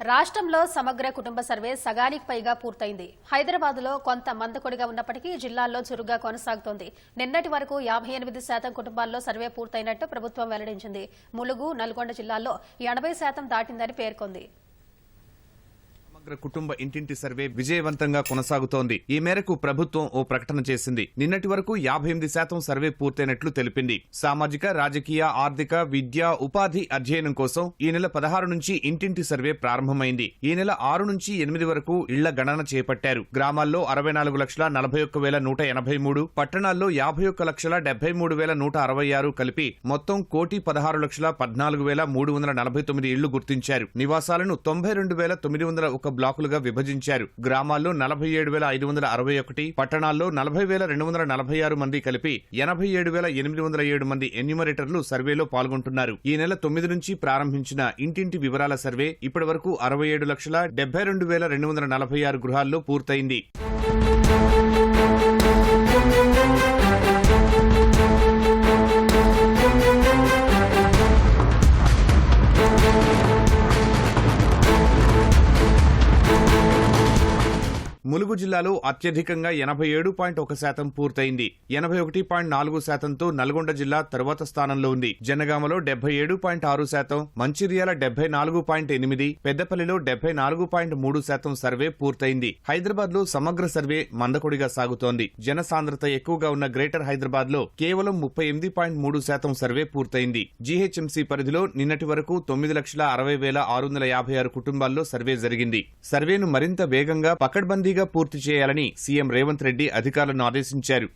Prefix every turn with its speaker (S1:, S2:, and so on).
S1: రాష్ట్రంలో సమగ్ర కుటుంబ సర్వే సగానికి పైగా పూర్తయింది. హైదరాబాద్లో కొంత మందకొడిగా ఉన్నప్పటికీ జిల్లాల్లో చురుగ్గా కొనసాగుతోంది. నిన్నటి వరకు 58% కుటుంబాల్లో సర్వే పూర్తయినట్టు ప్రభుత్వం వెల్లడించింది. ములుగు, నల్గొండ జిల్లాల్లో 80% దాటిందని పేర్కొంది.
S2: కుటుంబ ఇంటింటి సర్వే విజయవంతంగా కొనసాగుతోంది. ఈ మేరకు ప్రభుత్వం ఓ ప్రకటన చేసింది. నిన్నటి వరకు 58% సర్వే పూర్తయినట్లు తెలిపింది. సామాజిక, రాజకీయ, ఆర్థిక, విద్య, ఉపాధి అధ్యయనం కోసం ఈ నెల 16 నుంచి ఇంటింటి సర్వే ప్రారంభమైంది. ఈ నెల 6 నుంచి 8 వరకు ఇళ్ల గణన చేపట్టారు. గ్రామాల్లో 64,41,183, పట్టణాల్లో 51,73,166 కలిపి మొత్తం 1,16,14,349 ఇళ్లు గుర్తించారు. నివాసాలను 92,901 బ్లాకులుగా విభజించారు. గ్రామాల్లో 47,561, పట్టణాల్లో 40,246 మంది కలిపి 87,807 మంది ఎన్యూమరేటర్లు సర్వేలో పాల్గొంటున్నారు. ఈ నెల 9 నుంచి ప్రారంభించిన ఇంటింటి వివరాల సర్వే ఇప్పటి వరకు 67,72,246 గృహాల్లో పూర్తయింది. ములుగు జిల్లాలో అత్యధికంగా 87.1% పూర్తయింది. 81.4%తో నల్గొండ జిల్లా తరువాత స్థానంలో ఉంది. జనగామలో 77.6%, మంచిర్యాల 74.8%, పెద్దపల్లిలో 74.3% సర్వే పూర్తయింది. హైదరాబాద్ లో సమగ్ర సర్వే మందకొడిగా సాగుతోంది. జనసాంద్రత ఎక్కువగా ఉన్న గ్రేటర్ హైదరాబాద్ లో కేవలం 38.3% సర్వే పూర్తయింది. జీహెచ్ఎంసీ పరిధిలో నిన్నటి వరకు 9,60,656 కుటుంబాల్లో సర్వే జరిగింది. సర్వేను మరింత వేగంగా పకడ్బందీగా పూర్తి చేయాలని సీఎం రేవంత్ రెడ్డి అధికారులను ఆదేశించారు.